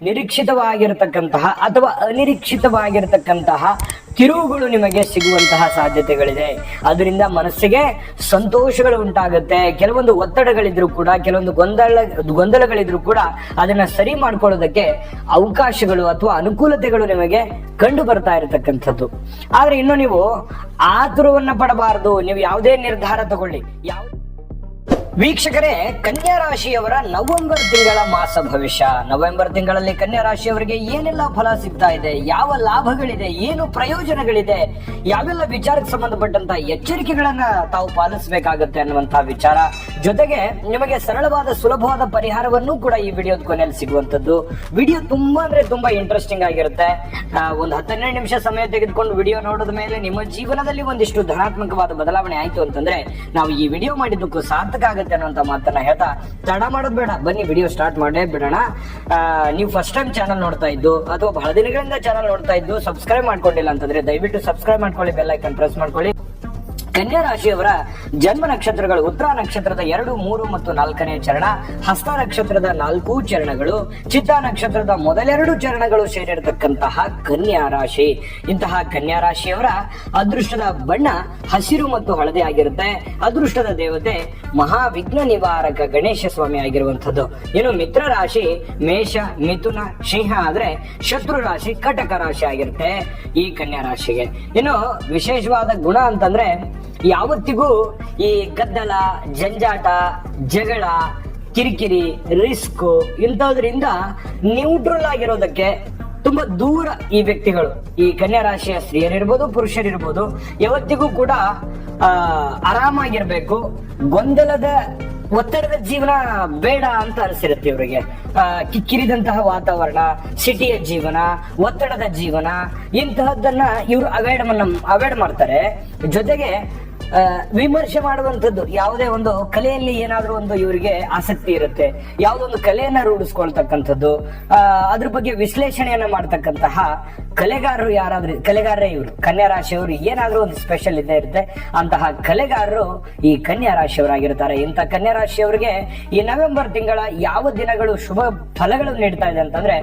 ನಿರೀಕ್ಷಿತವಾಗಿರತಕ್ಕಂತಹ ಅಥವಾ ಅನಿರೀಕ್ಷಿತವಾಗಿರತಕ್ಕಂತಹ ತಿರುವುಗಳು ನಿಮಗೆ ಸಿಗುವಂತಹ ಸಾಧ್ಯತೆಗಳಿದೆ. ಅದರಿಂದ ಮನಸ್ಸಿಗೆ ಸಂತೋಷಗಳು ಉಂಟಾಗುತ್ತೆ. ಕೆಲವೊಂದು ಒತ್ತಡಗಳಿದ್ರು ಕೂಡ, ಕೆಲವೊಂದು ಗೊಂದಲಗಳಿದ್ರು ಕೂಡ ಅದನ್ನ ಸರಿ ಮಾಡ್ಕೊಳ್ಳೋದಕ್ಕೆ ಅವಕಾಶಗಳು ಅಥವಾ ಅನುಕೂಲತೆಗಳು ನಿಮಗೆ ಕಂಡು ಬರ್ತಾ ಇರತಕ್ಕಂಥದ್ದು. ಆದ್ರೆ ಇನ್ನು ನೀವು ಆತುರವನ್ನ ಪಡಬಾರದು. ನೀವು ಯಾವುದೇ ನಿರ್ಧಾರ ತಗೊಳ್ಳಿ. ವೀಕ್ಷಕರೇ, ಕನ್ಯಾ ರಾಶಿಯವರ ನವೆಂಬರ್ ತಿಂಗಳ ಮಾಸ ಭವಿಷ್ಯ. ನವೆಂಬರ್ ತಿಂಗಳಲ್ಲಿ ಕನ್ಯಾ ರಾಶಿಯವರಿಗೆ ಏನೆಲ್ಲ ಫಲ ಸಿಗ್ತಾ ಇದೆ, ಯಾವ ಲಾಭಗಳಿದೆ, ಏನು ಪ್ರಯೋಜನಗಳಿದೆ, ಯಾವೆಲ್ಲ ವಿಚಾರಕ್ಕೆ ಸಂಬಂಧಪಟ್ಟಂತ ಎಚ್ಚರಿಕೆಗಳನ್ನ ತಾವು ಪಾಲಿಸಬೇಕಾಗುತ್ತೆ ಅನ್ನುವಂತಹ ವಿಚಾರ, ಜೊತೆಗೆ ನಿಮಗೆ ಸರಳವಾದ ಸುಲಭವಾದ ಪರಿಹಾರವನ್ನು ಕೂಡ ಈ ವಿಡಿಯೋದ ಕೊನೆಯಲ್ಲಿ ಸಿಗುವಂತದ್ದು. ವಿಡಿಯೋ ತುಂಬಾ ಅಂದ್ರೆ ತುಂಬಾ ಇಂಟ್ರೆಸ್ಟಿಂಗ್ ಆಗಿರುತ್ತೆ. ಒಂದು 10-12 ನಿಮಿಷ ಸಮಯ ತೆಗೆದುಕೊಂಡು ವಿಡಿಯೋ ನೋಡಿದ ಮೇಲೆ ನಿಮ್ಮ ಜೀವನದಲ್ಲಿ ಒಂದಿಷ್ಟು ಧನಾತ್ಮಕವಾದ ಬದಲಾವಣೆ ಆಯ್ತು ಅಂತಂದ್ರೆ ನಾವು ಈ ವಿಡಿಯೋ ಮಾಡಿದ್ದಕ್ಕೂ ಸಾರ್ಥಕ ಆಗುತ್ತೆ ಅನ್ನುವಂತ ಮಾತನ್ನ ಹೇಳ್ತಾ ತಡ ಮಾಡೋದು ಬೇಡ, ಬನ್ನಿ ವಿಡಿಯೋ ಸ್ಟಾರ್ಟ್ ಮಾಡೇ ಬಿಡೋಣ. ನೀವು ಫಸ್ಟ್ ಟೈಮ್ ಚಾನಲ್ ನೋಡ್ತಾ ಇದ್ದು ಅಥವಾ ಬಹಳ ದಿನಗಳಿಂದ ಚಾನಲ್ ನೋಡ್ತಾ ಇದ್ದು ಸಬ್ಸ್ಕ್ರೈಬ್ ಮಾಡ್ಕೊಂಡಿಲ್ಲ ಅಂತಂದ್ರೆ ದಯವಿಟ್ಟು ಸಬ್ಸ್ಕ್ರೈಬ್ ಮಾಡ್ಕೊಳ್ಳಿ, ಬೆಲ್ ಐಕಾನ್ ಪ್ರೆಸ್ ಮಾಡ್ಕೊಳ್ಳಿ. ಕನ್ಯಾ ರಾಶಿಯವರ ಜನ್ಮ ನಕ್ಷತ್ರಗಳು ಉತ್ತರ ನಕ್ಷತ್ರದ 2, 3 ಮತ್ತು 4ನೇ ಚರಣ, ಹಸ್ತ ನಕ್ಷತ್ರದ 4 ಚರಣಗಳು, ಚಿತ್ತಾ ನಕ್ಷತ್ರದ ಮೊದಲೆರಡು ಚರಣಗಳು ಸೇರಿರತಕ್ಕಂತಹ ಕನ್ಯಾ ರಾಶಿ. ಇಂತಹ ಕನ್ಯಾ ರಾಶಿಯವರ ಅದೃಷ್ಟದ ಬಣ್ಣ ಹಸಿರು ಮತ್ತು ಹಳದಿ ಆಗಿರುತ್ತೆ. ಅದೃಷ್ಟದ ದೇವತೆ ಮಹಾವಿಘ್ನ ನಿವಾರಕ ಗಣೇಶ ಸ್ವಾಮಿ ಆಗಿರುವಂತದ್ದು. ಇನ್ನು ಮಿತ್ರ ರಾಶಿ ಮೇಷ, ಮಿಥುನ, ಸಿಂಹ ಆದ್ರೆ ಶತ್ರು ರಾಶಿ ಕಟಕ ರಾಶಿ ಆಗಿರುತ್ತೆ ಈ ಕನ್ಯಾ ರಾಶಿಗೆ. ಇನ್ನು ವಿಶೇಷವಾದ ಗುಣ ಅಂತಂದ್ರೆ ಯಾವತ್ತಿಗೂ ಈ ಗದ್ದಲ, ಜಂಜಾಟ, ಜಗಳ, ಕಿರಿಕಿರಿ, ರಿಸ್ಕ್ ಇಂಥದ್ರಿಂದ ನ್ಯೂಟ್ರಲ್ ಆಗಿರೋದಕ್ಕೆ ತುಂಬಾ ದೂರ ಈ ವ್ಯಕ್ತಿಗಳು. ಈ ಕನ್ಯಾ ರಾಶಿಯ ಸ್ತ್ರೀಯರಿರ್ಬೋದು, ಪುರುಷರಿರ್ಬೋದು, ಯಾವತ್ತಿಗೂ ಕೂಡ ಆರಾಮಾಗಿರ್ಬೇಕು. ಗೊಂದಲದ ಒತ್ತಡದ ಜೀವನ ಬೇಡ ಅಂತ ಅನಿಸಿರುತ್ತೆ ಇವರಿಗೆ. ಕಿಕ್ಕಿರಿದಂತಹ ವಾತಾವರಣ, ಸಿಟಿಯ ಜೀವನ, ಒತ್ತಡದ ಜೀವನ ಇಂತಹದ್ದನ್ನ ಇವರು ಅವಾಯ್ಡ್ ಮಾಡ್ತಾರೆ. ಜೊತೆಗೆ ವಿಮರ್ಶೆ ಮಾಡುವಂಥದ್ದು, ಯಾವುದೇ ಒಂದು ಕಲೆಯಲ್ಲಿ ಏನಾದ್ರೂ ಒಂದು ಇವರಿಗೆ ಆಸಕ್ತಿ ಇರುತ್ತೆ, ಯಾವುದೋ ಒಂದು ಕಲೆಯನ್ನ ರೂಢಿಸ್ಕೊಳ್ತಕ್ಕಂಥದ್ದು, ಅದ್ರ ಬಗ್ಗೆ ವಿಶ್ಲೇಷಣೆಯನ್ನ ಮಾಡ್ತಕ್ಕಂತಹ ಕಲೆಗಾರರು ಯಾರಾದ್ರೂ, ಕಲೆಗಾರರೇ ಇವರು ಕನ್ಯಾ ರಾಶಿಯವರು. ಏನಾದ್ರೂ ಒಂದು ಸ್ಪೆಷಲ್ ಇದ್ದೇ ಇರುತ್ತೆ. ಅಂತಹ ಕಲೆಗಾರರು ಈ ಕನ್ಯಾ ರಾಶಿಯವರಾಗಿರ್ತಾರೆ. ಇಂಥ ಕನ್ಯಾ ರಾಶಿಯವರಿಗೆ ಈ ನವೆಂಬರ್ ತಿಂಗಳ ಯಾವ ದಿನಗಳು ಶುಭ ಫಲಗಳು ನೀಡ್ತಾ ಇದೆ ಅಂತಂದ್ರೆ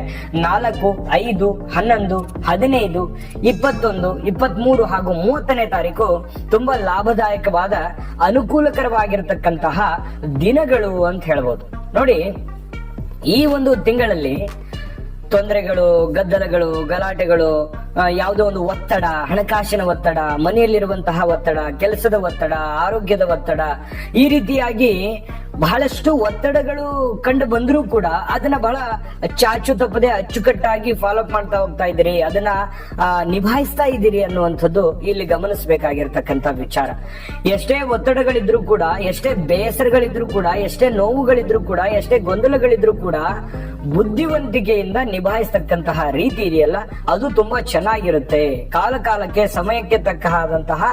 4, 5, 11, 15, 21, 23 ಹಾಗೂ 30ನೇ ತಾರೀಕು ತುಂಬಾ ಲಾಭದಾಯಕವಾದ ಅನುಕೂಲಕರವಾಗಿರತಕ್ಕಂತಹ ದಿನಗಳು ಅಂತ ಹೇಳ್ಬೋದು. ನೋಡಿ, ಈ ಒಂದು ತಿಂಗಳಲ್ಲಿ ತೊಂದರೆಗಳು, ಗದ್ದಲಗಳು, ಗಲಾಟೆಗಳು, ಯಾವುದೋ ಒಂದು ಒತ್ತಡ, ಹಣಕಾಸಿನ ಒತ್ತಡ, ಮನೆಯಲ್ಲಿರುವಂತಹ ಒತ್ತಡ, ಕೆಲಸದ ಒತ್ತಡ, ಆರೋಗ್ಯದ ಒತ್ತಡ, ಈ ರೀತಿಯಾಗಿ ಬಹಳಷ್ಟು ಒತ್ತಡಗಳು ಕಂಡು ಬಂದರೂ ಕೂಡ ಅದನ್ನ ಬಹಳ ಚಾಚು ತಪ್ಪದೆ ಅಚ್ಚುಕಟ್ಟಾಗಿ ಫಾಲೋ ಅಪ್ ಮಾಡ್ತಾ ಹೋಗ್ತಾ ಇದ್ದೀರಿ, ಅದನ್ನ ನಿಭಾಯಿಸ್ತಾ ಇದ್ದೀರಿ ಅನ್ನುವಂಥದ್ದು ಇಲ್ಲಿ ಗಮನಿಸಬೇಕಾಗಿರ್ತಕ್ಕಂಥ ವಿಚಾರ. ಎಷ್ಟೇ ಒತ್ತಡಗಳಿದ್ರು ಕೂಡ, ಎಷ್ಟೇ ಬೇಸರಗಳಿದ್ರು ಕೂಡ, ಎಷ್ಟೇ ನೋವುಗಳಿದ್ರು ಕೂಡ, ಎಷ್ಟೇ ಗೊಂದಲಗಳಿದ್ರು ಕೂಡ ಬುದ್ಧಿವಂತಿಕೆಯಿಂದ ನಿಭಾಯಿಸ್ತಕ್ಕಂತಹ ರೀತಿ ಇದೆಯಲ್ಲ, ಅದು ತುಂಬಾ ಚೆನ್ನಾಗಿರುತ್ತೆ. ಕಾಲಕ್ಕೆ ಸಮಯಕ್ಕೆ ತಕ್ಕಂತಹ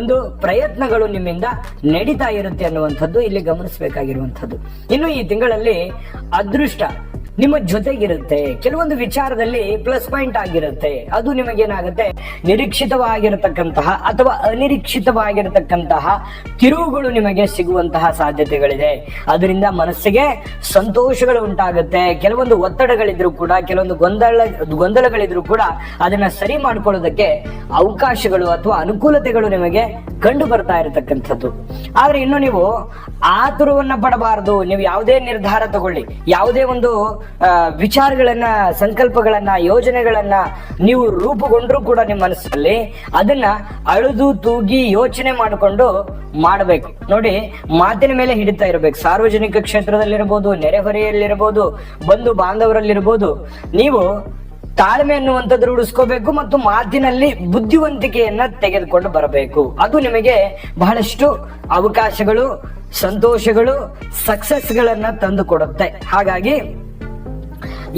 ಒಂದು ಪ್ರಯತ್ನಗಳು ನಿಮ್ಮಿಂದ ನಡೀತಾ ಇರುತ್ತೆ ಅನ್ನುವಂಥದ್ದು ಇಲ್ಲಿ ಗಮನಿಸಬೇಕಾಗಿರುವಂಥದ್ದು. ಇನ್ನು ಈ ತಿಂಗಳಲ್ಲಿ ಅದೃಷ್ಟ ನಿಮ್ಮ ಜೊತೆಗಿರುತ್ತೆ. ಕೆಲವೊಂದು ವಿಚಾರದಲ್ಲಿ ಪ್ಲಸ್ ಪಾಯಿಂಟ್ ಆಗಿರುತ್ತೆ. ಅದು ನಿಮಗೇನಾಗುತ್ತೆ, ನಿರೀಕ್ಷಿತವಾಗಿರತಕ್ಕಂತಹ ಅಥವಾ ಅನಿರೀಕ್ಷಿತವಾಗಿರತಕ್ಕಂತಹ ತಿರುವುಗಳು ನಿಮಗೆ ಸಿಗುವಂತಹ ಸಾಧ್ಯತೆಗಳಿದೆ. ಅದರಿಂದ ಮನಸ್ಸಿಗೆ ಸಂತೋಷಗಳು ಉಂಟಾಗುತ್ತೆ. ಕೆಲವೊಂದು ಒತ್ತಡಗಳಿದ್ರು ಕೂಡ, ಕೆಲವೊಂದು ಗೊಂದಲಗಳಿದ್ರು ಕೂಡ ಅದನ್ನ ಸರಿ ಮಾಡ್ಕೊಳ್ಳೋದಕ್ಕೆ ಅವಕಾಶಗಳು ಅಥವಾ ಅನುಕೂಲತೆಗಳು ನಿಮಗೆ ಕಂಡು ಬರ್ತಾ ಇರತಕ್ಕಂಥದ್ದು. ಆದ್ರೆ ಇನ್ನು ನೀವು ಆತುರವನ್ನ ಪಡಬಾರದು. ನೀವು ಯಾವುದೇ ನಿರ್ಧಾರ ತಗೊಳ್ಳಿ, ಯಾವುದೇ ಒಂದು ವಿಚಾರಗಳನ್ನ, ಸಂಕಲ್ಪಗಳನ್ನ, ಯೋಜನೆಗಳನ್ನ ನೀವು ರೂಪುಗೊಂಡ್ರೂ ಕೂಡ ನಿಮ್ಮ ಮನಸ್ಸಲ್ಲಿ ಅದನ್ನ ಅಳುದು ತೂಗಿ ಯೋಚನೆ ಮಾಡಿಕೊಂಡು ಮಾಡಬೇಕು. ನೋಡಿ, ಮಾತಿನ ಮೇಲೆ ಹಿಡಿತಾ ಇರಬೇಕು. ಸಾರ್ವಜನಿಕ ಕ್ಷೇತ್ರದಲ್ಲಿರ್ಬೋದು, ನೆರೆಹೊರೆಯಲ್ಲಿರ್ಬೋದು, ಬಂಧು ಬಾಂಧವರಲ್ಲಿರ್ಬೋದು, ನೀವು ತಾಳ್ಮೆ ಅನ್ನುವಂಥದ್ದು ರೂಢಿಸ್ಕೋಬೇಕು ಮತ್ತು ಮಾತಿನಲ್ಲಿ ಬುದ್ಧಿವಂತಿಕೆಯನ್ನ ತೆಗೆದುಕೊಂಡು ಬರಬೇಕು. ಅದು ನಿಮಗೆ ಬಹಳಷ್ಟು ಅವಕಾಶಗಳು, ಸಂತೋಷಗಳು, ಸಕ್ಸಸ್ ಗಳನ್ನ ತಂದು ಕೊಡುತ್ತೆ. ಹಾಗಾಗಿ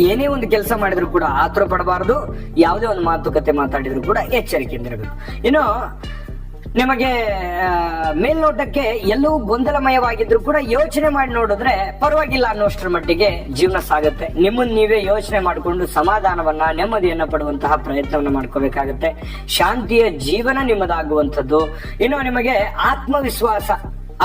ಏನೇ ಒಂದು ಕೆಲಸ ಮಾಡಿದ್ರು ಕೂಡ ಆತುರ ಪಡಬಾರದು. ಯಾವುದೇ ಒಂದು ಮಾತುಕತೆ ಮಾತಾಡಿದ್ರು ಕೂಡ ಎಚ್ಚರಿಕೆಯಿಂದಿರಬೇಕು. ಇನ್ನು ನಿಮಗೆ ಮೇಲ್ನೋಟಕ್ಕೆ ಎಲ್ಲವೂ ಗೊಂದಲಮಯವಾಗಿದ್ರು ಕೂಡ ಯೋಚನೆ ಮಾಡಿ ನೋಡಿದ್ರೆ ಪರವಾಗಿಲ್ಲ ಅನ್ನೋಷ್ಟರ ಮಟ್ಟಿಗೆ ಜೀವನ ಸಾಗುತ್ತೆ. ನಿಮ್ಮನ್ನ ನೀವೇ ಯೋಚನೆ ಮಾಡಿಕೊಂಡು ಸಮಾಧಾನವನ್ನ, ನೆಮ್ಮದಿಯನ್ನ ಪಡುವಂತಹ ಪ್ರಯತ್ನವನ್ನ ಮಾಡ್ಕೋಬೇಕಾಗತ್ತೆ. ಶಾಂತಿಯ ಜೀವನ ನಿಮ್ಮದಾಗುವಂಥದ್ದು. ಇನ್ನು ನಿಮಗೆ ಆತ್ಮವಿಶ್ವಾಸ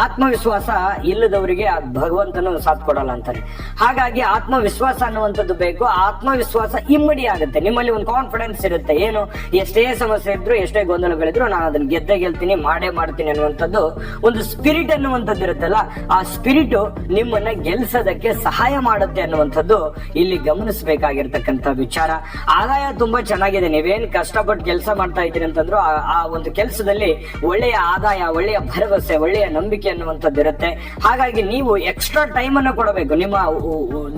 ಆತ್ಮವಿಶ್ವಾಸ ಇಲ್ಲದವರಿಗೆ ಭಗವಂತನು ಸಾಥ್ ಕೊಡಲ್ಲ ಅಂತಾರೆ. ಹಾಗಾಗಿ ಆತ್ಮವಿಶ್ವಾಸ ಅನ್ನುವಂಥದ್ದು ಬೇಕು. ಆತ್ಮವಿಶ್ವಾಸ ಇಮ್ಮಡಿ ಆಗುತ್ತೆ, ನಿಮ್ಮಲ್ಲಿ ಒಂದು ಕಾನ್ಫಿಡೆನ್ಸ್ ಇರುತ್ತೆ. ಏನು, ಎಷ್ಟೇ ಸಮಸ್ಯೆ ಇದ್ರು, ಎಷ್ಟೇ ಗೊಂದಲಗಳಿದ್ರು, ನಾನು ಅದನ್ನ ಗೆಲ್ತೀನಿ, ಮಾಡೇ ಮಾಡ್ತೀನಿ ಅನ್ನುವಂಥದ್ದು ಒಂದು ಸ್ಪಿರಿಟ್ ಅನ್ನುವಂಥದ್ದು ಇರುತ್ತಲ್ಲ, ಆ ಸ್ಪಿರಿಟ್ ನಿಮ್ಮನ್ನ ಗೆಲ್ಸೋದಕ್ಕೆ ಸಹಾಯ ಮಾಡುತ್ತೆ ಅನ್ನುವಂಥದ್ದು ಇಲ್ಲಿ ಗಮನಿಸಬೇಕಾಗಿರ್ತಕ್ಕಂಥ ವಿಚಾರ. ಆದಾಯ ತುಂಬಾ ಚೆನ್ನಾಗಿದೆ, ನೀವೇನ್ ಕಷ್ಟಪಟ್ಟು ಕೆಲಸ ಮಾಡ್ತಾ ಇದ್ದೀರಿ ಅಂತಂದ್ರು ಆ ಒಂದು ಕೆಲಸದಲ್ಲಿ ಒಳ್ಳೆಯ ಆದಾಯ, ಒಳ್ಳೆಯ ಭರವಸೆ, ಒಳ್ಳೆಯ ನಂಬಿಕೆ ಅನ್ನುವಂಥದ್ದು ಇರುತ್ತೆ. ಹಾಗಾಗಿ ನೀವು ಎಕ್ಸ್ಟ್ರಾ ಟೈಮ್ ಅನ್ನು ಕೊಡಬೇಕು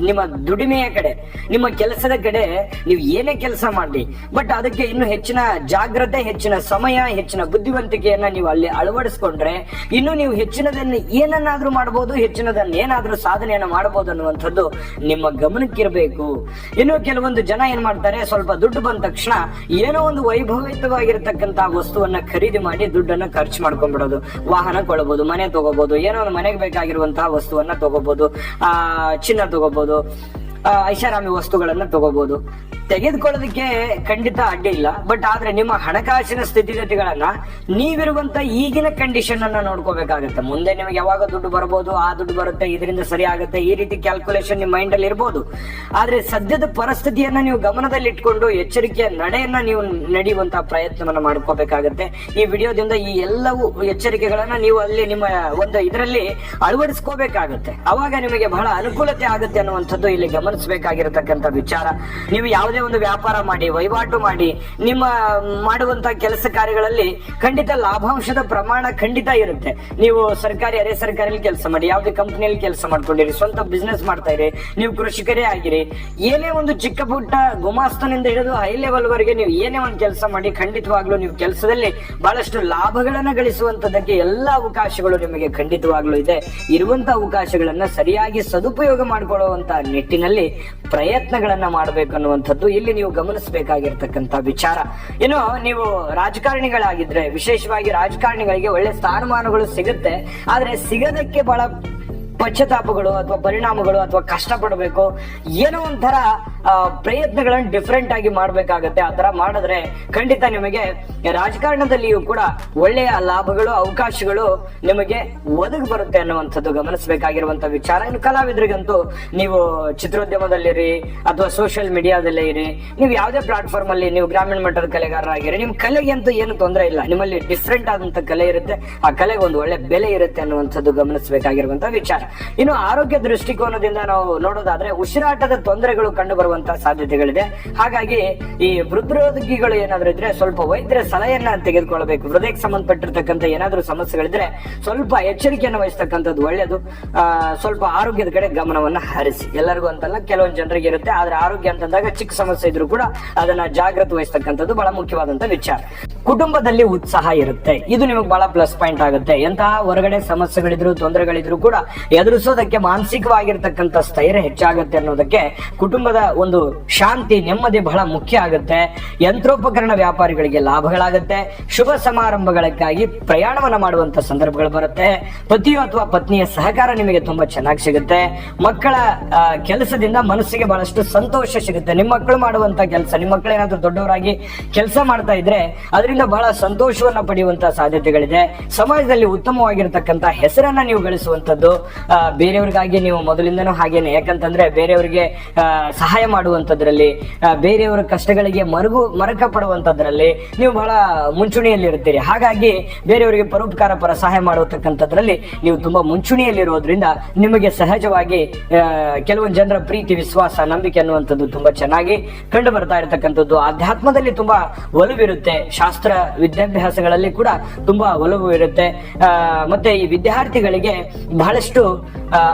ನಿಮ್ಮ ದುಡಿಮೆಯ ಕಡೆ, ನಿಮ್ಮ ಕೆಲಸದ ಕಡೆ. ನೀವು ಏನೇ ಕೆಲಸ ಮಾಡಿ, ಬಟ್ ಅದಕ್ಕೆ ಇನ್ನು ಹೆಚ್ಚಿನ ಜಾಗ್ರತೆ, ಹೆಚ್ಚಿನ ಸಮಯ, ಹೆಚ್ಚಿನ ಬುದ್ಧಿವಂತಿಕೆಯನ್ನ ನೀವು ಅಲ್ಲಿ ಅಳವಡಿಸ್ಕೊಂಡ್ರೆ ಇನ್ನು ನೀವು ಹೆಚ್ಚಿನದನ್ನು ಏನನ್ನಾದ್ರೂ ಮಾಡಬಹುದು, ಹೆಚ್ಚಿನದನ್ನ ಏನಾದ್ರೂ ಸಾಧನೆಯನ್ನ ಮಾಡಬಹುದು ಅನ್ನುವಂಥದ್ದು ನಿಮ್ಮ ಗಮನಕ್ಕಿರಬೇಕು. ಇನ್ನು ಕೆಲವೊಂದು ಜನ ಏನ್ ಮಾಡ್ತಾರೆ, ಸ್ವಲ್ಪ ದುಡ್ಡು ಬಂದ ತಕ್ಷಣ ಏನೋ ಒಂದು ವೈಭವಿತವಾಗಿರ್ತಕ್ಕಂತಹ ವಸ್ತುವನ್ನ ಖರೀದಿ ಮಾಡಿ ದುಡ್ಡನ್ನ ಖರ್ಚು ಮಾಡ್ಕೊಂಡ್ಬಿಡೋದು. ವಾಹನ ಕೊಳ್ಳಬಹುದು, ಮನೆ ತಗೋಬಹುದು, ಏನೋ ಒಂದು ಮನೆಗೆ ಬೇಕಾಗಿರುವಂತಹ ವಸ್ತುವನ್ನ ತಗೋಬಹುದು, ಚಿನ್ನ ತಗೋಬಹುದು, ಐಷಾರಾಮಿ ವಸ್ತುಗಳನ್ನ ತಗೋಬಹುದು. ತೆಗೆದುಕೊಳ್ಳೋದಕ್ಕೆ ಖಂಡಿತ ಅಡ್ಡಿ ಇಲ್ಲ, ಬಟ್ ಆದ್ರೆ ನಿಮ್ಮ ಹಣಕಾಸಿನ ಸ್ಥಿತಿಗತಿಗಳನ್ನ ನೀವಿರುವಂತ ಈಗಿನ ಕಂಡೀಷನ್ ಅನ್ನ ನೋಡ್ಕೋಬೇಕಾಗತ್ತೆ. ಮುಂದೆ ನಿಮಗೆ ಯಾವಾಗ ದುಡ್ಡು ಬರಬಹುದು, ಆ ದುಡ್ಡು ಬರುತ್ತೆ, ಇದರಿಂದ ಸರಿ ಆಗುತ್ತೆ, ಈ ರೀತಿ ಕ್ಯಾಲ್ಕುಲೇಷನ್ ನಿಮ್ಮ ಮೈಂಡ್ ಅಲ್ಲಿ ಇರ್ಬೋದು. ಆದ್ರೆ ಸದ್ಯದ ಪರಿಸ್ಥಿತಿಯನ್ನ ನೀವು ಗಮನದಲ್ಲಿ ಇಟ್ಕೊಂಡು ಎಚ್ಚರಿಕೆಯ ನಡೆಯನ್ನ ನೀವು ನಡೆಯುವಂತಹ ಪ್ರಯತ್ನವನ್ನ ಮಾಡ್ಕೋಬೇಕಾಗತ್ತೆ. ಈ ವಿಡಿಯೋದಿಂದ ಈ ಎಲ್ಲವೂ ಎಚ್ಚರಿಕೆಗಳನ್ನ ನೀವು ಅಲ್ಲಿ ನಿಮ್ಮ ಒಂದು ಇದರಲ್ಲಿ ಅಳವಡಿಸ್ಕೋಬೇಕಾಗತ್ತೆ. ಅವಾಗ ನಿಮಗೆ ಬಹಳ ಅನುಕೂಲತೆ ಆಗುತ್ತೆ ಅನ್ನುವಂಥದ್ದು ಇಲ್ಲಿ ಗಮನಿಸಬೇಕಾಗಿರತಕ್ಕಂಥ ವಿಚಾರ. ನೀವು ಯಾವುದೇ ಒಂದು ವ್ಯಾಪಾರ ಮಾಡಿ, ವಹಿವಾಟು ಮಾಡಿ, ನಿಮ್ಮ ಮಾಡುವಂತಹ ಕೆಲಸ ಕಾರ್ಯಗಳಲ್ಲಿ ಖಂಡಿತ ಲಾಭಾಂಶದ ಪ್ರಮಾಣ ಖಂಡಿತ ಇರುತ್ತೆ. ನೀವು ಸರ್ಕಾರಿ, ಅರೆ ಸರ್ಕಾರಿ ಕೆಲಸ ಮಾಡಿ, ಯಾವುದೇ ಕಂಪನಿಯಲ್ಲಿ ಕೆಲಸ ಮಾಡ್ಕೊಂಡಿರಿ, ಸ್ವಂತ ಬಿಸ್ನೆಸ್ ಮಾಡ್ತಾ ಇರಿ, ನೀವು ಕೃಷಿಕರೇ ಆಗಿರಿ, ಏನೇ ಒಂದು ಚಿಕ್ಕ ಪುಟ್ಟ ಗುಮಾಸ್ತನಿಂದ ಹಿಡಿದು ಹೈ ಲೆವೆಲ್ ವರೆಗೆ ನೀವು ಏನೇ ಒಂದು ಕೆಲಸ ಮಾಡಿ, ಖಂಡಿತವಾಗ್ಲೂ ನೀವು ಕೆಲಸದಲ್ಲಿ ಬಹಳಷ್ಟು ಲಾಭಗಳನ್ನ ಗಳಿಸುವಂತದಕ್ಕೆ ಎಲ್ಲಾ ಅವಕಾಶಗಳು ನಿಮಗೆ ಖಂಡಿತವಾಗ್ಲೂ ಇದೆ. ಇರುವಂತಹ ಅವಕಾಶಗಳನ್ನ ಸರಿಯಾಗಿ ಸದುಪಯೋಗ ಮಾಡಿಕೊಳ್ಳುವಂತ ನಿಟ್ಟಿನಲ್ಲಿ ಪ್ರಯತ್ನಗಳನ್ನ ಮಾಡಬೇಕು ಅನ್ನುವಂಥದ್ದು ಇಲ್ಲಿ ನೀವು ಗಮನಿಸಬೇಕಾಗಿರ್ತಕ್ಕಂಥ ವಿಚಾರ. ಇನ್ನು ನೀವು ರಾಜಕಾರಣಿಗಳಾಗಿದ್ರೆ, ವಿಶೇಷವಾಗಿ ರಾಜಕಾರಣಿಗಳಿಗೆ ಒಳ್ಳೆ ಸ್ಥಾನಮಾನಗಳು ಸಿಗುತ್ತೆ, ಆದ್ರೆ ಸಿಗೋದಕ್ಕೆ ಬಹಳ ಪಶ್ಚಾತ್ತಾಪಗಳು ಅಥವಾ ಪರಿಣಾಮಗಳು ಅಥವಾ ಕಷ್ಟಪಡಬೇಕು, ಏನೋ ಒಂಥರ ಪ್ರಯತ್ನಗಳನ್ನು ಡಿಫ್ರೆಂಟ್ ಆಗಿ ಮಾಡ್ಬೇಕಾಗತ್ತೆ. ಆ ತರ ಮಾಡಿದ್ರೆ ಖಂಡಿತ ನಿಮಗೆ ರಾಜಕಾರಣದಲ್ಲಿಯೂ ಕೂಡ ಒಳ್ಳೆಯ ಲಾಭಗಳು, ಅವಕಾಶಗಳು ನಿಮಗೆ ಒದಗಿ ಬರುತ್ತೆ ಅನ್ನುವಂಥದ್ದು ಗಮನಿಸಬೇಕಾಗಿರುವಂತ ವಿಚಾರ. ಇನ್ನು ಕಲಾವಿದರಿಗಂತೂ ನೀವು ಚಿತ್ರೋದ್ಯಮದಲ್ಲಿರಿ ಅಥವಾ ಸೋಷಿಯಲ್ ಮೀಡಿಯಾದಲ್ಲೇ ಇರಿ, ನೀವು ಯಾವುದೇ ಪ್ಲಾಟ್ಫಾರ್ಮ್ ಅಲ್ಲಿ ನೀವು ಗ್ರಾಮೀಣ ಮಟ್ಟದ ಕಲೆಗಾರರಾಗಿರಿ, ನಿಮ್ ಕಲೆಗೆ ಅಂತೂ ಏನು ತೊಂದರೆ ಇಲ್ಲ, ನಿಮ್ಮಲ್ಲಿ ಡಿಫ್ರೆಂಟ್ ಆದಂತ ಕಲೆ ಇರುತ್ತೆ, ಆ ಕಲೆಗೆ ಒಂದು ಒಳ್ಳೆ ಬೆಲೆ ಇರುತ್ತೆ ಅನ್ನುವಂಥದ್ದು ಗಮನಿಸಬೇಕಾಗಿರುವಂತ ವಿಚಾರ. ಇನ್ನು ಆರೋಗ್ಯ ದೃಷ್ಟಿಕೋನದಿಂದ ನಾವು ನೋಡೋದಾದ್ರೆ ಉಸಿರಾಟದ ತೊಂದರೆಗಳು ಕಂಡು ಬರುವಂತಹ ಸಾಧ್ಯತೆಗಳಿದೆ. ಹಾಗಾಗಿ ಈ ಹೃದ್ರೋಗಿಗಳು ಏನಾದ್ರೂ ಇದ್ರೆ ಸ್ವಲ್ಪ ವೈದ್ಯರ ಸಲಹೆಯನ್ನ ತೆಗೆದುಕೊಳ್ಳಬೇಕು. ಹೃದಯಕ್ಕೆ ಸಂಬಂಧಪಟ್ಟಿರ್ತಕ್ಕಂಥ ಏನಾದ್ರೂ ಸಮಸ್ಯೆಗಳಿದ್ರೆ ಸ್ವಲ್ಪ ಎಚ್ಚರಿಕೆಯನ್ನು ವಹಿಸ್ತಕ್ಕಂಥದ್ದು ಒಳ್ಳೆಯದು. ಸ್ವಲ್ಪ ಆರೋಗ್ಯದ ಕಡೆ ಗಮನವನ್ನ ಹರಿಸಿ. ಎಲ್ಲರಿಗೂ ಅಂತಲ್ಲ, ಕೆಲವೊಂದು ಜನರಿಗೆ ಇರುತ್ತೆ, ಆದ್ರೆ ಆರೋಗ್ಯ ಅಂತಂದಾಗ ಚಿಕ್ಕ ಸಮಸ್ಯೆ ಇದ್ರೂ ಕೂಡ ಅದನ್ನ ಜಾಗೃತಿ ವಹಿಸ್ತಕ್ಕಂಥದ್ದು ಬಹಳ ಮುಖ್ಯವಾದಂತ ವಿಚಾರ. ಕುಟುಂಬದಲ್ಲಿ ಉತ್ಸಾಹ ಇರುತ್ತೆ, ಇದು ನಿಮಗೆ ಬಹಳ ಪ್ಲಸ್ ಪಾಯಿಂಟ್ ಆಗುತ್ತೆ. ಎಂತಹ ಹೊರಗಡೆ ಸಮಸ್ಯೆಗಳಿದ್ರು, ತೊಂದರೆಗಳಿದ್ರು ಕೂಡ ಎದುರಿಸೋದಕ್ಕೆ ಮಾನಸಿಕವಾಗಿರ್ತಕ್ಕಂಥ ಸ್ಥೈರ್ಯ ಹೆಚ್ಚಾಗುತ್ತೆ ಅನ್ನೋದಕ್ಕೆ ಕುಟುಂಬದ ಒಂದು ಶಾಂತಿ, ನೆಮ್ಮದಿ ಬಹಳ ಮುಖ್ಯ ಆಗುತ್ತೆ. ಯಂತ್ರೋಪಕರಣ ವ್ಯಾಪಾರಿಗಳಿಗೆ ಲಾಭಗಳಾಗುತ್ತೆ. ಶುಭ ಸಮಾರಂಭಗಳಕ್ಕಾಗಿ ಪ್ರಯಾಣವನ್ನ ಮಾಡುವಂತ ಸಂದರ್ಭಗಳು ಬರುತ್ತೆ. ಪತಿಯು ಅಥವಾ ಪತ್ನಿಯ ಸಹಕಾರ ನಿಮಗೆ ತುಂಬಾ ಚೆನ್ನಾಗಿ ಸಿಗುತ್ತೆ. ಮಕ್ಕಳ ಕೆಲಸದಿಂದ ಮನಸ್ಸಿಗೆ ಬಹಳಷ್ಟು ಸಂತೋಷ ಸಿಗುತ್ತೆ. ನಿಮ್ಮ ಮಕ್ಕಳು ಮಾಡುವಂತ ಕೆಲಸ, ನಿಮ್ಮ ಮಕ್ಕಳು ಏನಾದ್ರೂ ದೊಡ್ಡವರಾಗಿ ಕೆಲಸ ಮಾಡ್ತಾ ಇದ್ರೆ ಅದರಿಂದ ಬಹಳ ಸಂತೋಷವನ್ನ ಪಡೆಯುವಂತ ಸಾಧ್ಯತೆಗಳಿದೆ. ಸಮಾಜದಲ್ಲಿ ಉತ್ತಮವಾಗಿರ್ತಕ್ಕಂಥ ಹೆಸರನ್ನ ನೀವು ಗಳಿಸುವಂತದ್ದು. ಬೇರೆಯವ್ರಿಗಾಗಿ ನೀವು ಮೊದಲಿಂದನೂ ಹಾಗೇನೆ, ಯಾಕಂತಂದ್ರೆ ಬೇರೆಯವರಿಗೆ ಸಹಾಯ ಮಾಡುವಂತದ್ರಲ್ಲಿ, ಬೇರೆಯವರ ಕಷ್ಟಗಳಿಗೆ ಮರಕ ಪಡುವಂತದ್ರಲ್ಲಿ ನೀವು ಬಹಳ ಮುಂಚೂಣಿಯಲ್ಲಿ ಇರ್ತೀರಿ. ಹಾಗಾಗಿ ಬೇರೆಯವರಿಗೆ ಪರೋಪಕಾರ ಪರ ಸಹಾಯ ಮಾಡತಕ್ಕಂಥದ್ರಲ್ಲಿ ನೀವು ತುಂಬಾ ಮುಂಚೂಣಿಯಲ್ಲಿ ಇರೋದ್ರಿಂದ ನಿಮಗೆ ಸಹಜವಾಗಿ ಕೆಲವೊಂದು ಜನರ ಪ್ರೀತಿ, ವಿಶ್ವಾಸ, ನಂಬಿಕೆ ಅನ್ನುವಂಥದ್ದು ತುಂಬಾ ಚೆನ್ನಾಗಿ ಕಂಡು ಬರ್ತಾ ಇರತಕ್ಕಂಥದ್ದು. ಆಧ್ಯಾತ್ಮದಲ್ಲಿ ತುಂಬಾ ಒಲವಿರುತ್ತೆ. ಶಾಸ್ತ್ರ ವಿದ್ಯಾಭ್ಯಾಸಗಳಲ್ಲಿ ಕೂಡ ತುಂಬಾ ಒಲವು ಇರುತ್ತೆ. ಮತ್ತೆ ಈ ವಿದ್ಯಾರ್ಥಿಗಳಿಗೆ ಬಹಳಷ್ಟು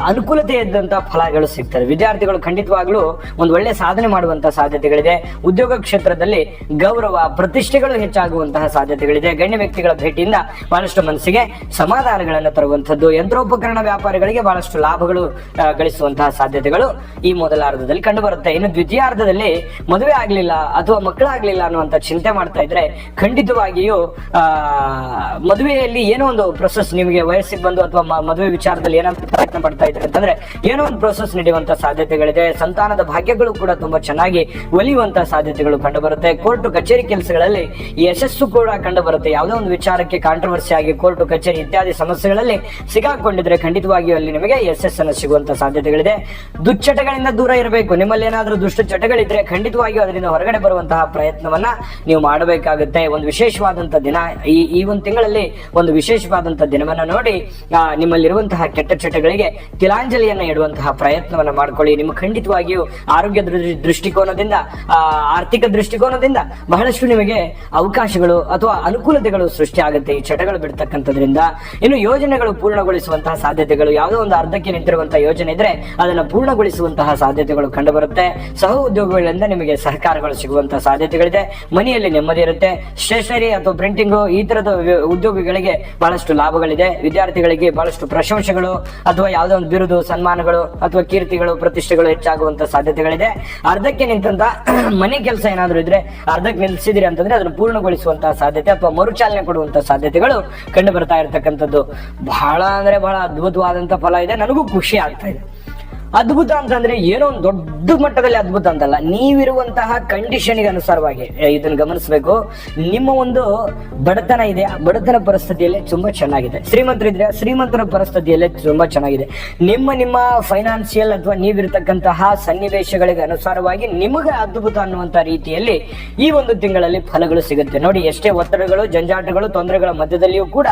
ಅನುಕೂಲತೆ ಇದ್ದಂತಹ ಫಲಗಳು ಸಿಗ್ತದೆ. ವಿದ್ಯಾರ್ಥಿಗಳು ಖಂಡಿತವಾಗ್ಲೂ ಒಂದು ಒಳ್ಳೆ ಸಾಧನೆ ಮಾಡುವಂತಹ ಸಾಧ್ಯತೆಗಳಿದೆ. ಉದ್ಯೋಗ ಕ್ಷೇತ್ರದಲ್ಲಿ ಗೌರವ, ಪ್ರತಿಷ್ಠೆಗಳು ಹೆಚ್ಚಾಗುವಂತಹ ಸಾಧ್ಯತೆಗಳಿದೆ. ಗಣ್ಯ ವ್ಯಕ್ತಿಗಳ ಭೇಟಿಯಿಂದ ಬಹಳಷ್ಟು ಮನಸ್ಸಿಗೆ ಸಮಾಧಾನಗಳನ್ನು ತರುವಂತದ್ದು. ಯಂತ್ರೋಪಕರಣ ವ್ಯಾಪಾರಿಗಳಿಗೆ ಬಹಳಷ್ಟು ಲಾಭಗಳು ಗಳಿಸುವಂತಹ ಸಾಧ್ಯತೆಗಳು ಈ ಮೊದಲಾರ್ಧದಲ್ಲಿ ಕಂಡು ಬರುತ್ತೆ. ಇನ್ನು ದ್ವಿತೀಯಾರ್ಧದಲ್ಲಿ ಮದುವೆ ಆಗ್ಲಿಲ್ಲ ಅಥವಾ ಮಕ್ಕಳಾಗ್ಲಿಲ್ಲ ಅನ್ನುವಂತ ಚಿಂತೆ ಮಾಡ್ತಾ ಇದ್ರೆ ಖಂಡಿತವಾಗಿಯೂ ಮದುವೆಯಲ್ಲಿ ಏನೋ ಒಂದು ಪ್ರೊಸೆಸ್ ನಿಮಗೆ ವಯಸ್ಸಿಗೆ ಬಂದು ಅಥವಾ ಮದುವೆ ವಿಚಾರದಲ್ಲಿ ಏನಾದ್ರು ಪ್ರಯತ್ನ ಪಡ್ತಾ ಇದ್ರೆ ಅಂತಂದ್ರೆ ಏನೋ ಒಂದು ಪ್ರೋಸೆಸ್ ನಡೆಯುವಂತ ಸಾಧ್ಯತೆಗಳಿದೆ. ಸಂತಾನದ ಭಾಗ್ಯಗಳು ಕೂಡ ತುಂಬಾ ಚೆನ್ನಾಗಿ ಒಲಿಯುವಂತ ಸಾಧ್ಯತೆಗಳು ಕಂಡು ಬರುತ್ತೆ. ಕೋರ್ಟ್ ಕಚೇರಿ ಕೆಲಸಗಳಲ್ಲಿ ಯಶಸ್ಸು ಕೂಡ ಕಂಡು ಬರುತ್ತೆ. ಯಾವುದೋ ಒಂದು ವಿಚಾರಕ್ಕೆ ಕಾಂಟ್ರವರ್ಸಿ ಆಗಿ ಕೋರ್ಟ್ ಕಚೇರಿ ಇತ್ಯಾದಿ ಸಮಸ್ಯೆಗಳಲ್ಲಿ ಸಿಗಾಕೊಂಡಿದ್ರೆ ಖಂಡಿತವಾಗಿಯೂ ಅಲ್ಲಿ ನಿಮಗೆ ಯಶಸ್ಸನ್ನು ಸಿಗುವಂತ ಸಾಧ್ಯತೆಗಳಿದೆ. ದುಶ್ಚಟಗಳಿಂದ ದೂರ ಇರಬೇಕು. ನಿಮ್ಮಲ್ಲಿ ಏನಾದ್ರೂ ದುಷ್ಟ ಚಟಗಳಿದ್ರೆ ಖಂಡಿತವಾಗಿಯೂ ಅದರಿಂದ ಹೊರಗಡೆ ಬರುವಂತಹ ಪ್ರಯತ್ನವನ್ನ ನೀವು ಮಾಡಬೇಕಾಗುತ್ತೆ. ಒಂದು ವಿಶೇಷವಾದಂತಹ ದಿನ ಈ ಒಂದು ತಿಂಗಳಲ್ಲಿ ಒಂದು ವಿಶೇಷವಾದಂತಹ ದಿನವನ್ನ ನೋಡಿ ನಿಮ್ಮಲ್ಲಿರುವಂತಹ ಕೆಟ್ಟ ಚಟಗಳಿಗೆ ತಿಲಾಂಜಲಿಯನ್ನ ಇಡುವಂತಹ ಪ್ರಯತ್ನವನ್ನ ಮಾಡ್ಕೊಳ್ಳಿ. ನಿಮ್ಮ ಖಂಡಿತವಾಗಿಯೂ ಆರೋಗ್ಯ ದೃಷ್ಟಿಕೋನದಿಂದ, ಆರ್ಥಿಕ ದೃಷ್ಟಿಕೋನದಿಂದ ಬಹಳಷ್ಟು ನಿಮಗೆ ಅವಕಾಶಗಳು ಅಥವಾ ಅನುಕೂಲತೆಗಳು ಸೃಷ್ಟಿ ಆಗುತ್ತೆ ಈ ಚಟಗಳು ಬಿಡ್ತಕ್ಕಂಥದ್ರಿಂದ. ಇನ್ನು ಯೋಜನೆಗಳು ಪೂರ್ಣಗೊಳಿಸುವಂತಹ ಸಾಧ್ಯತೆಗಳು, ಯಾವುದೋ ಒಂದು ಅರ್ಧಕ್ಕೆ ನಿಂತಿರುವಂತಹ ಯೋಜನೆ ಇದ್ರೆ ಅದನ್ನ ಪೂರ್ಣಗೊಳಿಸುವಂತಹ ಸಾಧ್ಯತೆಗಳು ಕಂಡು ಬರುತ್ತೆ. ಸಹ ಉದ್ಯೋಗಗಳಿಂದ ನಿಮಗೆ ಸಹಕಾರಗಳು ಸಿಗುವಂತಹ ಸಾಧ್ಯತೆಗಳಿದೆ. ಮನೆಯಲ್ಲಿ ನೆಮ್ಮದಿ ಇರುತ್ತೆ. ಸ್ಟೇಷನರಿ ಅಥವಾ ಪ್ರಿಂಟಿಂಗ್ ಈ ತರದ ಉದ್ಯೋಗಿಗಳಿಗೆ ಬಹಳಷ್ಟು ಲಾಭಗಳಿದೆ. ವಿದ್ಯಾರ್ಥಿಗಳಿಗೆ ಬಹಳಷ್ಟು ಪ್ರಶಂಸೆಗಳು ಅಥವಾ ಯಾವುದೋ ಒಂದು ಬಿರುದು, ಸನ್ಮಾನಗಳು ಅಥವಾ ಕೀರ್ತಿಗಳು, ಪ್ರತಿಷ್ಠೆಗಳು ಹೆಚ್ಚಾಗುವಂತ ಸಾಧ್ಯತೆಗಳಿದೆ. ಅರ್ಧಕ್ಕೆ ನಿಂತಂತ ಮನೆ ಕೆಲಸ ಏನಾದ್ರು ಇದ್ರೆ ಅರ್ಧಕ್ಕೆ ನಿಲ್ಸಿದಿರಿ ಅಂತಂದ್ರೆ ಅದನ್ನು ಪೂರ್ಣಗೊಳಿಸುವಂತಹ ಸಾಧ್ಯತೆ ಅಥವಾ ಮರುಚಾಲನೆ ಕೊಡುವಂತಹ ಸಾಧ್ಯತೆಗಳು ಕಂಡು ಬರ್ತಾ ಇರತಕ್ಕಂಥದ್ದು. ಬಹಳ ಅಂದ್ರೆ ಬಹಳ ಅದ್ಭುತವಾದಂತ ಫಲ ಇದೆ. ನನಗೂ ಖುಷಿ ಆಗ್ತಾ ಇದೆ. ಅದ್ಭುತ ಅಂತಂದ್ರೆ ಏನೋ ಒಂದು ದೊಡ್ಡ ಮಟ್ಟದಲ್ಲಿ ಅದ್ಭುತ ಅಂತಲ್ಲ, ನೀವಿರುವಂತಹ ಕಂಡೀಷನ್ಗೆ ಅನುಸಾರವಾಗಿ ಇದನ್ನು ಗಮನಿಸಬೇಕು. ನಿಮ್ಮ ಒಂದು ಬಡತನ ಇದೆ, ಬಡತನ ಪರಿಸ್ಥಿತಿಯಲ್ಲಿ ತುಂಬಾ ಚೆನ್ನಾಗಿದೆ. ಶ್ರೀಮಂತರಿದ್ರೆ ಶ್ರೀಮಂತರ ಪರಿಸ್ಥಿತಿಯಲ್ಲಿ ತುಂಬಾ ಚೆನ್ನಾಗಿದೆ. ನಿಮ್ಮ ಫೈನಾನ್ಸಿಯಲ್ ಅಥವಾ ನೀವಿರತಕ್ಕಂತಹ ಸನ್ನಿವೇಶಗಳಿಗೆ ಅನುಸಾರವಾಗಿ ನಿಮಗೆ ಅದ್ಭುತ ಅನ್ನುವಂತ ರೀತಿಯಲ್ಲಿ ಈ ಒಂದು ತಿಂಗಳಲ್ಲಿ ಫಲಗಳು ಸಿಗುತ್ತೆ. ನೋಡಿ, ಎಷ್ಟೇ ಒತ್ತಡಗಳು, ಜಂಜಾಟಗಳು, ತೊಂದರೆಗಳ ಮಧ್ಯದಲ್ಲಿಯೂ ಕೂಡ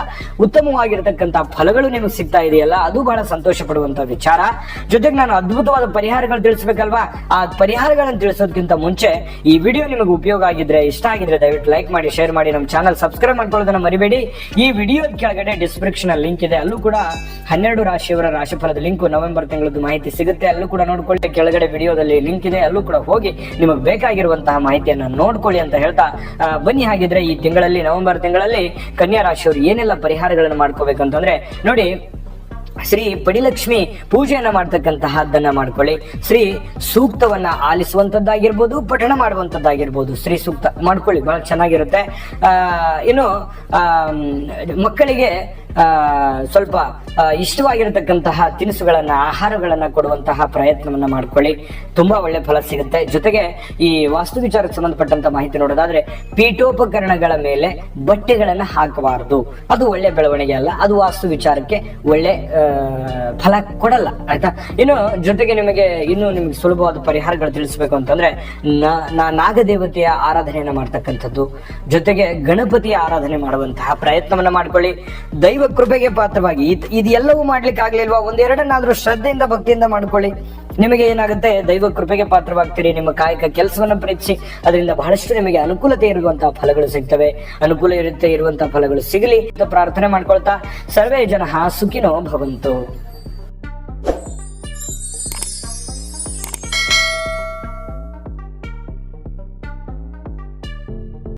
ಉತ್ತಮವಾಗಿರತಕ್ಕಂತಹ ಫಲಗಳು ನಿಮಗೆ ಸಿಗ್ತಾ ಇದೆಯಲ್ಲ, ಅದು ಬಹಳ ಸಂತೋಷ ಪಡುವಂತ ವಿಚಾರ. ಜೊತೆಗೆ ನಾನು ಅದ್ಭುತವಾದ ಪರಿಹಾರಗಳು ತಿಳಿಸ್ಬೇಕಲ್ವಾ, ಆ ಪರಿಹಾರಗಳನ್ನು ತಿಳಿಸೋದಕ್ಕಿಂತ ಮುಂಚೆ ಈ ವಿಡಿಯೋ ನಿಮಗೆ ಉಪಯೋಗ ಆಗಿದ್ರೆ, ಇಷ್ಟ ಆಗಿದ್ರೆ ದಯವಿಟ್ಟು ಲೈಕ್ ಮಾಡಿ, ಶೇರ್ ಮಾಡಿ, ನಮ್ಮ ಚಾನಲ್ ಸಬ್ಸ್ಕ್ರೈಬ್ ಮಾಡ್ಕೊಳ್ಳೋದನ್ನ ಮರಿಬೇಡಿ. ಈ ವಿಡಿಯೋ ಕೆಳಗಡೆ ಡಿಸ್ಕ್ರಿಪ್ಷನ್ ಅಲ್ಲಿ ಲಿಂಕ್ ಇದೆ, ಅಲ್ಲೂ ಕೂಡ 12 ರಾಶಿಯವರ ರಾಶಿಫಲದ ಲಿಂಕ್, ನವೆಂಬರ್ ತಿಂಗಳದ್ದು ಮಾಹಿತಿ ಸಿಗುತ್ತೆ. ಅಲ್ಲೂ ಕೂಡ ನೋಡ್ಕೊಳ್ಳಿ. ಕೆಳಗಡೆ ವಿಡಿಯೋದಲ್ಲಿ ಲಿಂಕ್ ಇದೆ, ಅಲ್ಲೂ ಕೂಡ ಹೋಗಿ ನಿಮಗೆ ಬೇಕಾಗಿರುವಂತಹ ಮಾಹಿತಿಯನ್ನ ನೋಡ್ಕೊಳ್ಳಿ ಅಂತ ಹೇಳ್ತಾ ಬನ್ನಿ. ಹಾಗಿದ್ರೆ ಈ ತಿಂಗಳಲ್ಲಿ, ನವೆಂಬರ್ ತಿಂಗಳಲ್ಲಿ ಕನ್ಯಾ ರಾಶಿಯವರು ಏನೆಲ್ಲ ಪರಿಹಾರಗಳನ್ನು ಮಾಡ್ಕೋಬೇಕಂತಂದ್ರೆ ನೋಡಿ, ಶ್ರೀ ಪಡಿಲಕ್ಷ್ಮಿ ಪೂಜೆಯನ್ನ ಮಾಡ್ತಕ್ಕಂತಹದ್ದನ್ನ ಮಾಡ್ಕೊಳ್ಳಿ. ಶ್ರೀ ಸೂಕ್ತವನ್ನ ಆಲಿಸುವಂತದ್ದಾಗಿರ್ಬೋದು, ಪಠಣ ಮಾಡುವಂತದ್ದಾಗಿರ್ಬೋದು, ಶ್ರೀ ಸೂಕ್ತ ಮಾಡ್ಕೊಳ್ಳಿ, ಬಹಳ ಚೆನ್ನಾಗಿರುತ್ತೆ. ಇನ್ನು ಮಕ್ಕಳಿಗೆ ಸ್ವಲ್ಪ ಇಷ್ಟವಾಗಿರತಕ್ಕಂತಹ ತಿನಿಸುಗಳನ್ನ, ಆಹಾರಗಳನ್ನ ಕೊಡುವಂತಹ ಪ್ರಯತ್ನವನ್ನ ಮಾಡ್ಕೊಳ್ಳಿ, ತುಂಬಾ ಒಳ್ಳೆ ಫಲ ಸಿಗುತ್ತೆ. ಜೊತೆಗೆ ಈ ವಾಸ್ತು ವಿಚಾರಕ್ಕೆ ಸಂಬಂಧಪಟ್ಟಂತ ಮಾಹಿತಿ ನೋಡೋದಾದ್ರೆ, ಪೀಠೋಪಕರಣಗಳ ಮೇಲೆ ಬಟ್ಟೆಗಳನ್ನ ಹಾಕಬಾರದು. ಅದು ಒಳ್ಳೆ ಬೆಳವಣಿಗೆ ಅಲ್ಲ, ಅದು ವಾಸ್ತು ವಿಚಾರಕ್ಕೆ ಒಳ್ಳೆ ಫಲ ಕೊಡಲ್ಲ, ಆಯ್ತಾ. ಇನ್ನು ಜೊತೆಗೆ ನಿಮಗೆ ಸುಲಭವಾದ ಪರಿಹಾರಗಳು ತಿಳಿಸ್ಬೇಕು ಅಂತಂದ್ರೆ, ನಾಗದೇವತೆಯ ಆರಾಧನೆಯನ್ನ ಮಾಡ್ತಕ್ಕಂಥದ್ದು, ಜೊತೆಗೆ ಗಣಪತಿಯ ಆರಾಧನೆ ಮಾಡುವಂತಹ ಪ್ರಯತ್ನವನ್ನ ಮಾಡ್ಕೊಳ್ಳಿ. ದೈವ ಕೃಪೆಗೆ ಪಾತ್ರವಾಗಿ ಇದೆಲ್ಲವೂ ಮಾಡ್ಲಿಕ್ಕೆ ಆಗ್ಲಿಲ್ವಾ, ಒಂದೆರಡನ್ನಾದ್ರೂ ಶ್ರದ್ಧೆಯಿಂದ, ಭಕ್ತಿಯಿಂದ ಮಾಡ್ಕೊಳ್ಳಿ. ನಿಮಗೆ ಏನಾಗುತ್ತೆ, ದೈವ ಕೃಪೆಗೆ ಪಾತ್ರವಾಗ್ತೀರಿ. ನಿಮ್ಮ ಕಾಯಕ ಕೆಲಸವನ್ನ ಪ್ರೀತಿಸಿ ಅದರಿಂದ ಬಹಳಷ್ಟು ನಿಮಗೆ ಅನುಕೂಲತೆ ಇರುವಂತಹ ಫಲಗಳು ಸಿಗ್ತವೆ. ಅನುಕೂಲ ಇರುವಂತಹ ಫಲಗಳು ಸಿಗಲಿ ಅಂತ ಪ್ರಾರ್ಥನೆ ಮಾಡ್ಕೊಳ್ತಾ, ಸರ್ವೇ ಜನಃ ಸುಖಿನೋ ಭವಂತು.